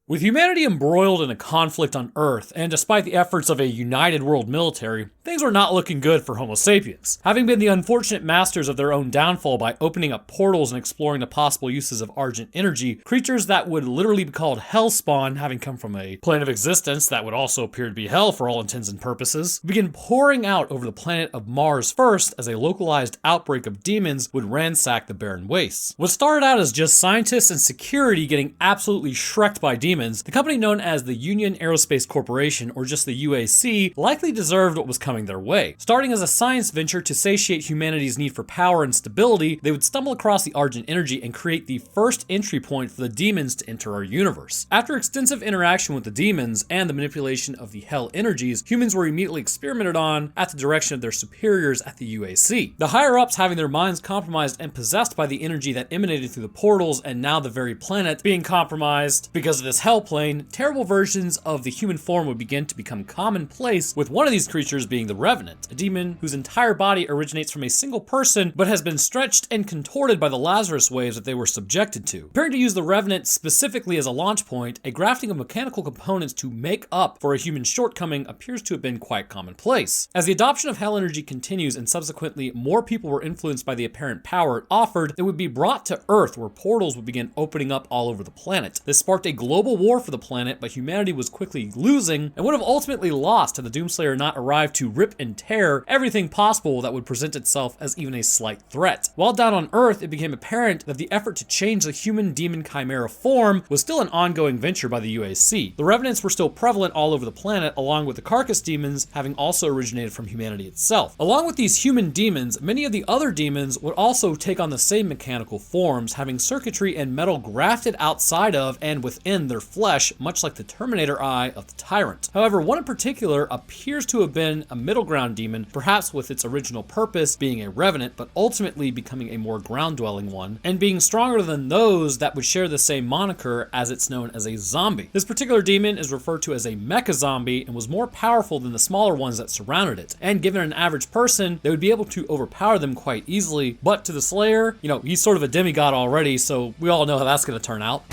With humanity embroiled in a conflict on Earth, and despite the efforts of a united world military, things were not looking good for Homo sapiens. Having been the unfortunate masters of their own downfall by opening up portals and exploring the possible uses of Argent energy, creatures that would literally be called Hellspawn, having come from a plane of existence that would also appear to be hell for all intents and purposes, began pouring out over the planet of Mars first as a localized outbreak of demons would ransack the barren wastes. What started out as just scientists and security getting absolutely shreked by demons, the company known as the Union Aerospace Corporation, or just the UAC, likely deserved what was coming their way. Starting as a science venture to satiate humanity's need for power and stability, they would stumble across the Argent energy and create the first entry point for the demons to enter our universe. After extensive interaction with the demons and the manipulation of the hell energies, humans were immediately experimented on at the direction of their superiors at the UAC. The higher-ups having their minds compromised and possessed by the energy that emanated through the portals, and now the very planet being compromised because of this hell plane, terrible versions of the human form would begin to become commonplace, with one of these creatures being the Revenant, a demon whose entire body originates from a single person but has been stretched and contorted by the Lazarus waves that they were subjected to. Appearing to use the Revenant specifically as a launch point, a grafting of mechanical components to make up for a human shortcoming appears to have been quite commonplace. As the adoption of hell energy continues and subsequently more people were influenced by the apparent power it offered, it would be brought to Earth where portals would begin opening up all over the planet. This sparked a global war for the planet, but humanity was quickly losing and would have ultimately lost had the Doomslayer not arrived to rip and tear everything possible that would present itself as even a slight threat. While down on Earth, it became apparent that the effort to change the human demon chimera form was still an ongoing venture by the UAC. The Revenants were still prevalent all over the planet, along with the carcass demons having also originated from humanity itself. Along with these human demons, many of the other demons would also take on the same mechanical forms, having circuitry and metal grafted outside of and within their flesh, much like the Terminator eye of the Tyrant. However, one in particular appears to have been a middle ground demon, perhaps with its original purpose being a revenant, but ultimately becoming a more ground-dwelling one, and being stronger than those that would share the same moniker as it's known as a zombie. This particular demon is referred to as a Mechazombie and was more powerful than the smaller ones that surrounded it, and given an average person, they would be able to overpower them quite easily, but to the Slayer, he's sort of a demigod already, so we all know how that's going to turn out.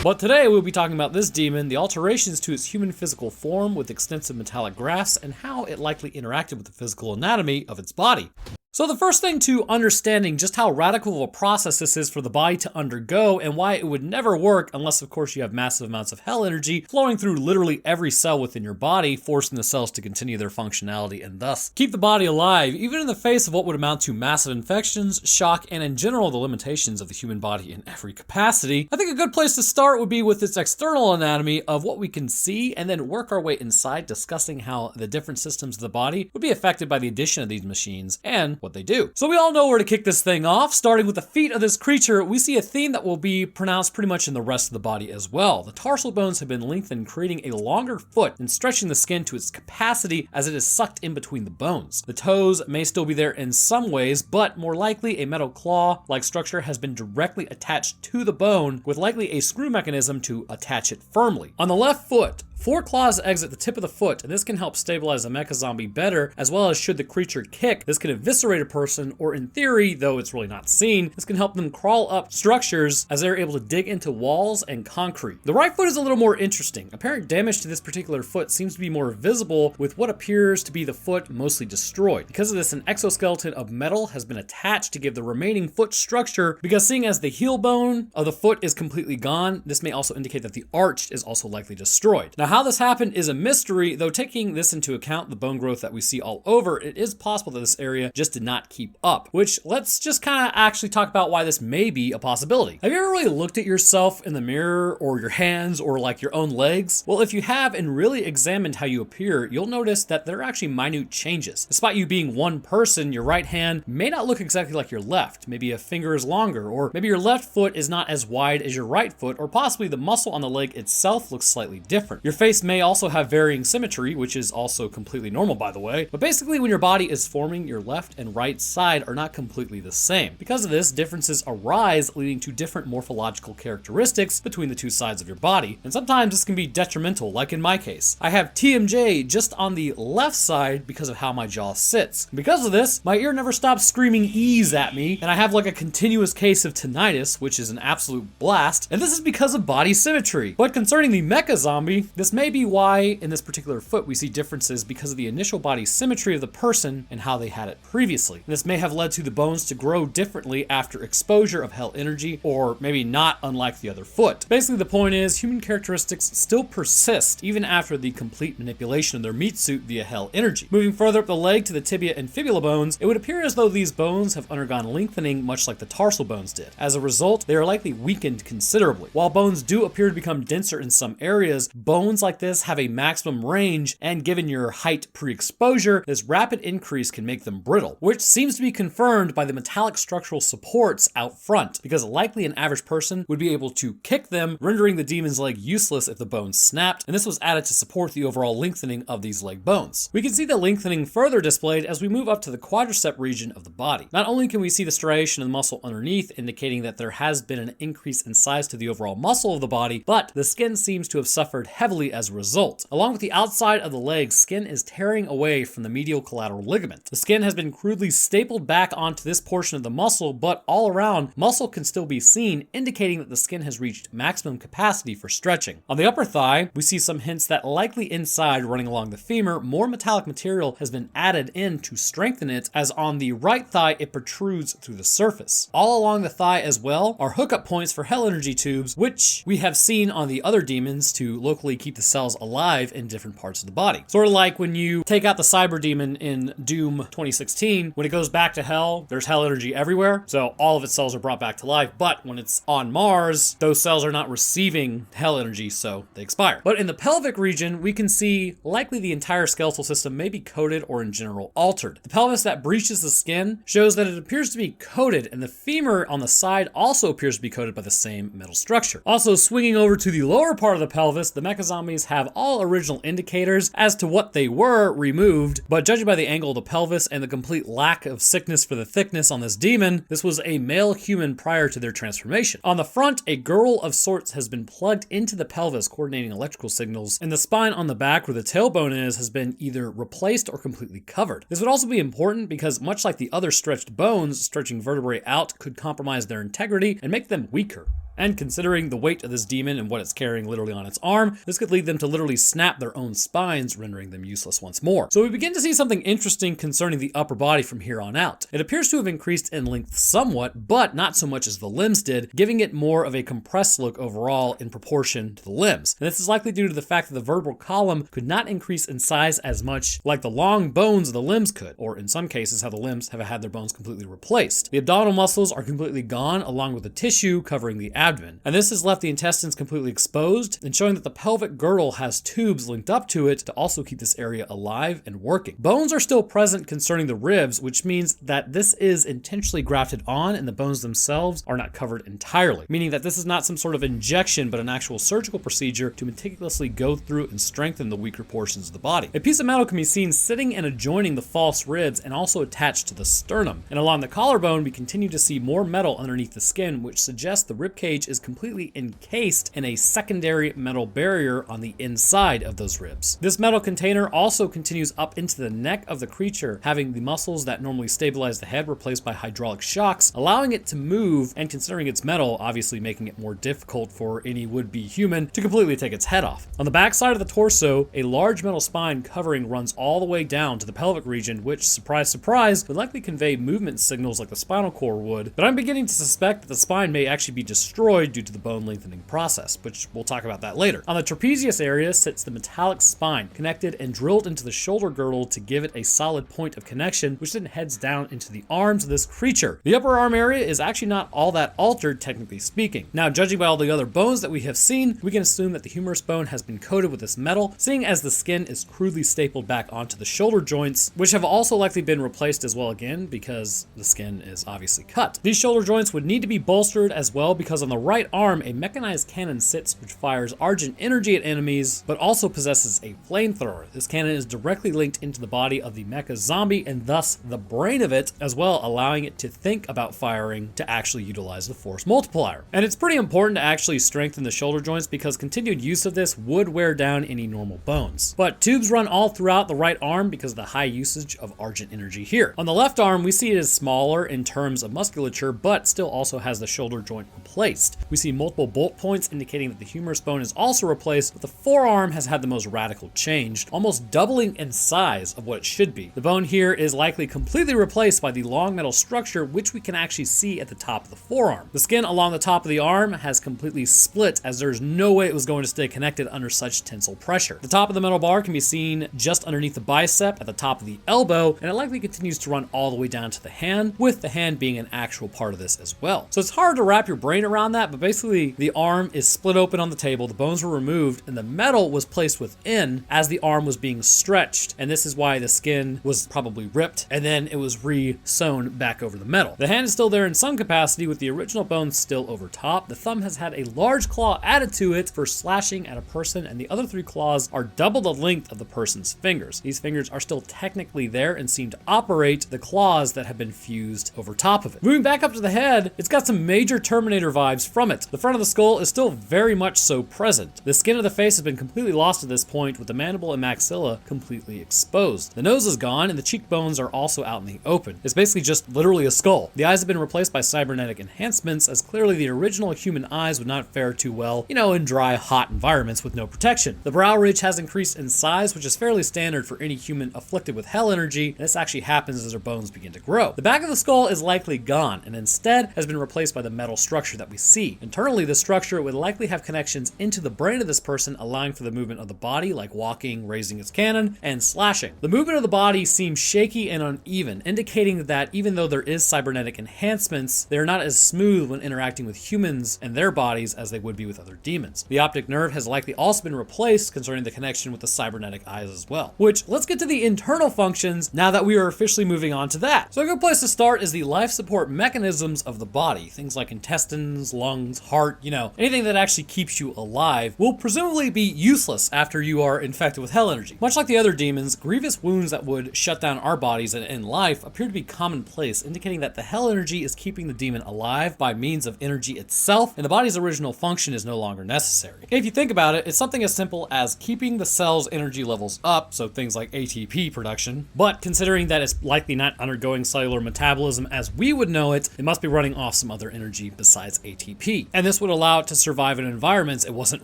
But today we'll be talking about this demon, the alterations to its human physical form with extensive metallic grafts, and how it likely interacted with the physical anatomy of its body. So the first thing to understanding just how radical of a process this is for the body to undergo and why it would never work unless of course you have massive amounts of hell energy flowing through literally every cell within your body, forcing the cells to continue their functionality and thus keep the body alive, even in the face of what would amount to massive infections, shock, and in general the limitations of the human body in every capacity. I think a good place to start would be with its external anatomy of what we can see and then work our way inside, discussing how the different systems of the body would be affected by the addition of these machines and what they do. So we all know where to kick this thing off. Starting with the feet of this creature, we see a theme that will be pronounced pretty much in the rest of the body as well. The tarsal bones have been lengthened, creating a longer foot and stretching the skin to its capacity as it is sucked in between the bones. The toes may still be there in some ways, but more likely a metal claw-like structure has been directly attached to the bone with likely a screw mechanism to attach it firmly. On the left foot, 4 claws exit the tip of the foot, and this can help stabilize a Mechazombie better, as well as should the creature kick, this can eviscerate a person, or in theory, though it's really not seen, this can help them crawl up structures as they're able to dig into walls and concrete. The right foot is a little more interesting. Apparent damage to this particular foot seems to be more visible, with what appears to be the foot mostly destroyed. Because of this, an exoskeleton of metal has been attached to give the remaining foot structure, because seeing as the heel bone of the foot is completely gone, this may also indicate that the arch is also likely destroyed. Now, how this happened is a mystery, though taking this into account, the bone growth that we see all over, it is possible that this area just did not keep up, which let's just kind of actually talk about why this may be a possibility. Have you ever really looked at yourself in the mirror or your hands or like your own legs? Well, if you have and really examined how you appear, you'll notice that there are actually minute changes. Despite you being one person, your right hand may not look exactly like your left. Maybe a finger is longer, or maybe your left foot is not as wide as your right foot, or possibly the muscle on the leg itself looks slightly different. Your face may also have varying symmetry, which is also completely normal, by the way, but basically when your body is forming, your left and right side are not completely the same. Because of this, differences arise, leading to different morphological characteristics between the two sides of your body, and sometimes this can be detrimental, like in my case. I have TMJ just on the left side because of how my jaw sits. Because of this, my ear never stops screaming ease at me, and I have like a continuous case of tinnitus, which is an absolute blast, and this is because of body symmetry. But concerning the Mechazombie, this may be why in this particular foot we see differences because of the initial body symmetry of the person and how they had it previously. This may have led to the bones to grow differently after exposure of hell energy, or maybe not, unlike the other foot. Basically, the point is human characteristics still persist even after the complete manipulation of their meat suit via hell energy. Moving further up the leg to the tibia and fibula bones, it would appear as though these bones have undergone lengthening much like the tarsal bones did. As a result, they are likely weakened considerably. While bones do appear to become denser in some areas, bones like this have a maximum range, and given your height pre-exposure, this rapid increase can make them brittle, which seems to be confirmed by the metallic structural supports out front, because likely an average person would be able to kick them, rendering the demon's leg useless if the bones snapped, and this was added to support the overall lengthening of these leg bones. We can see the lengthening further displayed as we move up to the quadricep region of the body. Not only can we see the striation of the muscle underneath, indicating that there has been an increase in size to the overall muscle of the body, but the skin seems to have suffered heavily as a result. Along with the outside of the leg, skin is tearing away from the medial collateral ligament. The skin has been crudely stapled back onto this portion of the muscle, but all around, muscle can still be seen, indicating that the skin has reached maximum capacity for stretching. On the upper thigh, we see some hints that likely inside, running along the femur, more metallic material has been added in to strengthen it, as on the right thigh it protrudes through the surface. All along the thigh as well are hookup points for hell energy tubes, which we have seen on the other demons to locally keep the cells alive in different parts of the body. Sort of like when you take out the cyber demon in Doom 2016, when it goes back to hell, there's hell energy everywhere, so all of its cells are brought back to life, but when it's on Mars, those cells are not receiving hell energy, so they expire. But in the pelvic region, we can see likely the entire skeletal system may be coated or in general altered. The pelvis that breaches the skin shows that it appears to be coated, and the femur on the side also appears to be coated by the same metal structure. Also, swinging over to the lower part of the pelvis, the Mechazombies have all original indicators as to what they were removed, but judging by the angle of the pelvis and the complete lack of sickness for the thickness on this demon, this was a male human prior to their transformation. On the front, a girdle of sorts has been plugged into the pelvis, coordinating electrical signals, and the spine on the back where the tailbone is has been either replaced or completely covered. This would also be important because much like the other stretched bones, stretching vertebrae out could compromise their integrity and make them weaker. And considering the weight of this demon and what it's carrying literally on its arm, this could lead them to literally snap their own spines, rendering them useless once more. So we begin to see something interesting concerning the upper body from here on out. It appears to have increased in length somewhat, but not so much as the limbs did, giving it more of a compressed look overall in proportion to the limbs. And this is likely due to the fact that the vertebral column could not increase in size as much like the long bones of the limbs could, or in some cases how the limbs have had their bones completely replaced. The abdominal muscles are completely gone, along with the tissue covering the abdomen. And this has left the intestines completely exposed and showing that the pelvic girdle has tubes linked up to it to also keep this area alive and working. Bones are still present concerning the ribs, which means that this is intentionally grafted on and the bones themselves are not covered entirely, meaning that this is not some sort of injection but an actual surgical procedure to meticulously go through and strengthen the weaker portions of the body. A piece of metal can be seen sitting and adjoining the false ribs and also attached to the sternum. And along the collarbone, we continue to see more metal underneath the skin, which suggests the rib cage is completely encased in a secondary metal barrier on the inside of those ribs. This metal container also continues up into the neck of the creature, having the muscles that normally stabilize the head replaced by hydraulic shocks, allowing it to move, and considering it's metal, obviously making it more difficult for any would-be human to completely take its head off. On the back side of the torso, a large metal spine covering runs all the way down to the pelvic region, which, surprise, surprise, would likely convey movement signals like the spinal cord would, but I'm beginning to suspect that the spine may actually be destroyed due to the bone lengthening process, which we'll talk about that later. On the trapezius area sits the metallic spine, connected and drilled into the shoulder girdle to give it a solid point of connection, which then heads down into the arms of this creature. The upper arm area is actually not all that altered, technically speaking. Now, judging by all the other bones that we have seen, we can assume that the humerus bone has been coated with this metal, seeing as the skin is crudely stapled back onto the shoulder joints, which have also likely been replaced as well again because the skin is obviously cut. These shoulder joints would need to be bolstered as well because of on the right arm, a mechanized cannon sits which fires Argent energy at enemies, but also possesses a flamethrower. This cannon is directly linked into the body of the Mechazombie and thus the brain of it, as well allowing it to think about firing to actually utilize the force multiplier. And it's pretty important to actually strengthen the shoulder joints because continued use of this would wear down any normal bones. But tubes run all throughout the right arm because of the high usage of Argent energy here. On the left arm, we see it is smaller in terms of musculature, but still also has the shoulder joint replaced. We see multiple bolt points indicating that the humerus bone is also replaced, but the forearm has had the most radical change, almost doubling in size of what it should be. The bone here is likely completely replaced by the long metal structure, which we can actually see at the top of the forearm. The skin along the top of the arm has completely split, as there's no way it was going to stay connected under such tensile pressure. The top of the metal bar can be seen just underneath the bicep at the top of the elbow, and it likely continues to run all the way down to the hand, with the hand being an actual part of this as well. So it's hard to wrap your brain around that, but basically the arm is split open on the table, the bones were removed, and the metal was placed within as the arm was being stretched, and this is why the skin was probably ripped, and then it was re-sewn back over the metal. The hand is still there in some capacity, with the original bone still over top. The thumb has had a large claw added to it for slashing at a person, and the other 3 claws are double the length of the person's fingers. These fingers are still technically there and seem to operate the claws that have been fused over top of it. Moving back up to the head, it's got some major Terminator vibes from it. The front of the skull is still very much so present. The skin of the face has been completely lost at this point, with the mandible and maxilla completely exposed. The nose is gone, and the cheekbones are also out in the open. It's basically just literally a skull. The eyes have been replaced by cybernetic enhancements, as clearly the original human eyes would not fare too well, in dry, hot environments with no protection. The brow ridge has increased in size, which is fairly standard for any human afflicted with hell energy, and this actually happens as their bones begin to grow. The back of the skull is likely gone, and instead has been replaced by the metal structure that we see. Internally, the structure would likely have connections into the brain of this person, allowing for the movement of the body, like walking, raising its cannon, and slashing. The movement of the body seems shaky and uneven, indicating that even though there is cybernetic enhancements, they're not as smooth when interacting with humans and their bodies as they would be with other demons. The optic nerve has likely also been replaced concerning the connection with the cybernetic eyes as well. Which, let's get to the internal functions now that we are officially moving on to that. So a good place to start is the life support mechanisms of the body. Things like intestines, lungs, heart, anything that actually keeps you alive will presumably be useless after you are infected with hell energy. Much like the other demons, grievous wounds that would shut down our bodies and end life appear to be commonplace, indicating that the hell energy is keeping the demon alive by means of energy itself, and the body's original function is no longer necessary. If you think about it, it's something as simple as keeping the cell's energy levels up, so things like ATP production, but considering that it's likely not undergoing cellular metabolism as we would know it, it must be running off some other energy besides ATP. And this would allow it to survive in environments it wasn't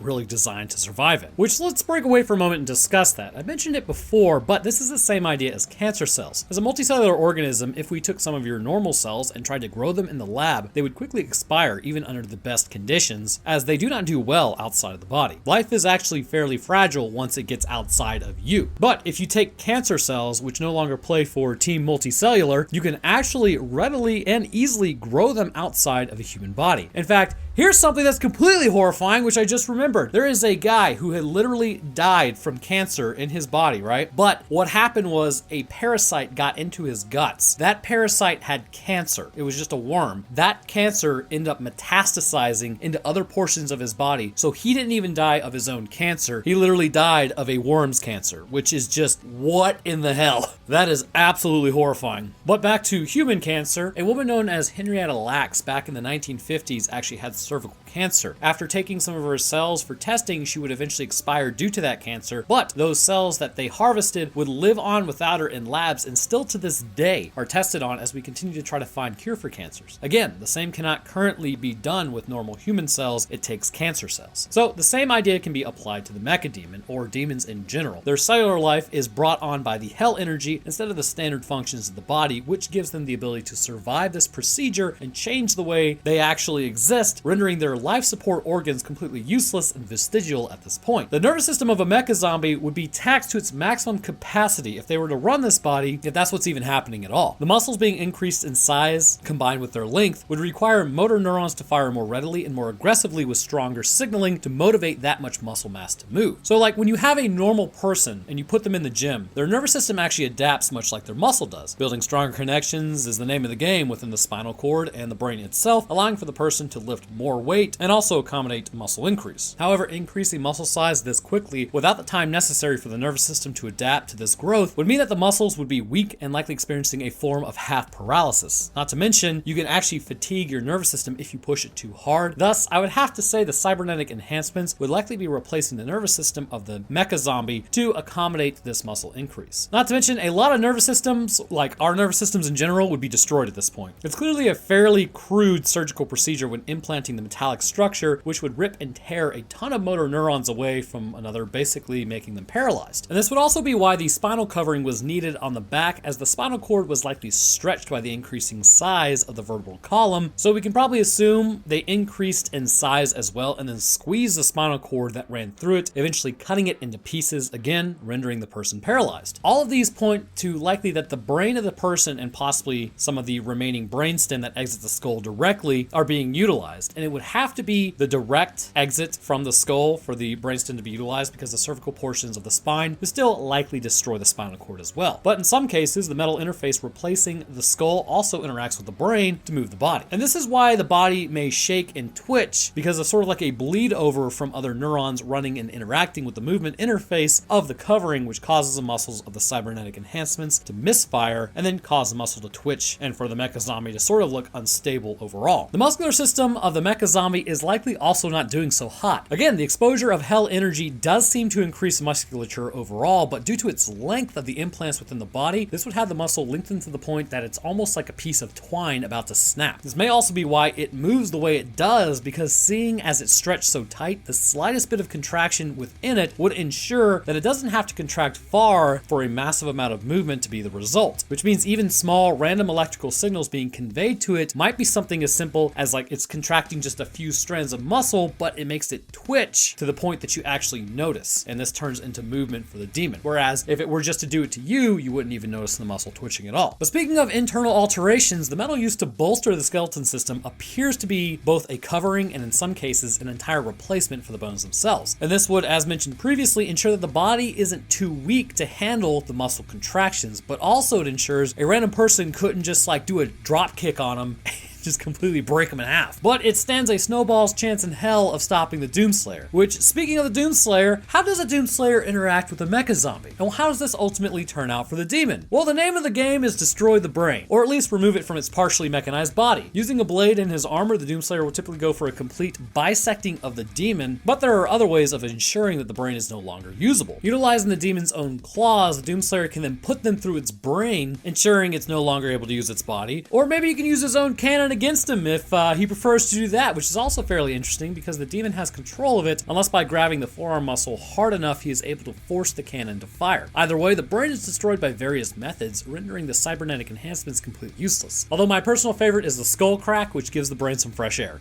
really designed to survive in. Which, let's break away for a moment and discuss that. I mentioned it before, but this is the same idea as cancer cells. As a multicellular organism, if we took some of your normal cells and tried to grow them in the lab, they would quickly expire even under the best conditions, as they do not do well outside of the body. Life is actually fairly fragile once it gets outside of you. But if you take cancer cells, which no longer play for Team Multicellular, you can actually readily and easily grow them outside of a human body. In fact, here's something that's completely horrifying, which I just remembered. There is a guy who had literally died from cancer in his body, right? But what happened was a parasite got into his guts. That parasite had cancer. It was just a worm. That cancer ended up metastasizing into other portions of his body. So he didn't even die of his own cancer. He literally died of a worm's cancer, which is just, what in the hell? That is absolutely horrifying. But back to human cancer, a woman known as Henrietta Lacks back in the 1950s actually had cervical cancer. After taking some of her cells for testing, she would eventually expire due to that cancer, but those cells that they harvested would live on without her in labs and still to this day are tested on as we continue to try to find cure for cancers. Again, the same cannot currently be done with normal human cells, it takes cancer cells. So the same idea can be applied to the mecha demon, or demons in general. Their cellular life is brought on by the hell energy instead of the standard functions of the body, which gives them the ability to survive this procedure and change the way they actually exist, rendering their life support organs completely useless and vestigial at this point. The nervous system of a mechazombie would be taxed to its maximum capacity if they were to run this body, if that's what's even happening at all. The muscles being increased in size, combined with their length, would require motor neurons to fire more readily and more aggressively with stronger signaling to motivate that much muscle mass to move. So like when you have a normal person and you put them in the gym, their nervous system actually adapts much like their muscle does. Building stronger connections is the name of the game within the spinal cord and the brain itself, allowing for the person to lift more more weight and also accommodate muscle increase. However, increasing muscle size this quickly without the time necessary for the nervous system to adapt to this growth would mean that the muscles would be weak and likely experiencing a form of half paralysis. Not to mention, you can actually fatigue your nervous system if you push it too hard. Thus, I would have to say the cybernetic enhancements would likely be replacing the nervous system of the Mechazombie to accommodate this muscle increase. Not to mention, a lot of nervous systems, like our nervous systems in general, would be destroyed at this point. It's clearly a fairly crude surgical procedure when implanting the metallic structure, which would rip and tear a ton of motor neurons away from another, basically making them paralyzed. And this would also be why the spinal covering was needed on the back, as the spinal cord was likely stretched by the increasing size of the vertebral column, so we can probably assume they increased in size as well and then squeezed the spinal cord that ran through it, eventually cutting it into pieces, again rendering the person paralyzed. All of these point to likely that the brain of the person and possibly some of the remaining brainstem that exit the skull directly are being utilized, and it would have to be the direct exit from the skull for the brainstem to be utilized, because the cervical portions of the spine would still likely destroy the spinal cord as well. But in some cases, the metal interface replacing the skull also interacts with the brain to move the body. And this is why the body may shake and twitch, because it's sort of like a bleed over from other neurons running and interacting with the movement interface of the covering, which causes the muscles of the cybernetic enhancements to misfire and then cause the muscle to twitch and for the Mechazombie to sort of look unstable overall. The muscular system of the Mechazombie is likely also not doing so hot. Again, the exposure of hell energy does seem to increase musculature overall, but due to its length of the implants within the body, this would have the muscle lengthened to the point that it's almost like a piece of twine about to snap. This may also be why it moves the way it does, because seeing as it's stretched so tight, the slightest bit of contraction within it would ensure that it doesn't have to contract far for a massive amount of movement to be the result, which means even small random electrical signals being conveyed to it might be something as simple as like it's contracting just a few strands of muscle, but it makes it twitch to the point that you actually notice, and this turns into movement for the demon. Whereas if it were just to do it to you, you wouldn't even notice the muscle twitching at all. But speaking of internal alterations, the metal used to bolster the skeleton system appears to be both a covering and in some cases an entire replacement for the bones themselves. And this would, as mentioned previously, ensure that the body isn't too weak to handle the muscle contractions, but also it ensures a random person couldn't just like do a drop kick on them just completely break them in half. But it stands a snowball's chance in hell of stopping the Doomslayer. Which, speaking of the Doomslayer, how does a Doomslayer interact with a Mechazombie? And how does this ultimately turn out for the demon? Well, the name of the game is destroy the brain, or at least remove it from its partially mechanized body. Using a blade in his armor, the Doomslayer will typically go for a complete bisecting of the demon, but there are other ways of ensuring that the brain is no longer usable. Utilizing the demon's own claws, the Doomslayer can then put them through its brain, ensuring it's no longer able to use its body. Or maybe he can use his own cannon against him if he prefers to do that, which is also fairly interesting because the demon has control of it unless by grabbing the forearm muscle hard enough he is able to force the cannon to fire. Either way, the brain is destroyed by various methods, rendering the cybernetic enhancements completely useless. Although my personal favorite is the skull crack, which gives the brain some fresh air.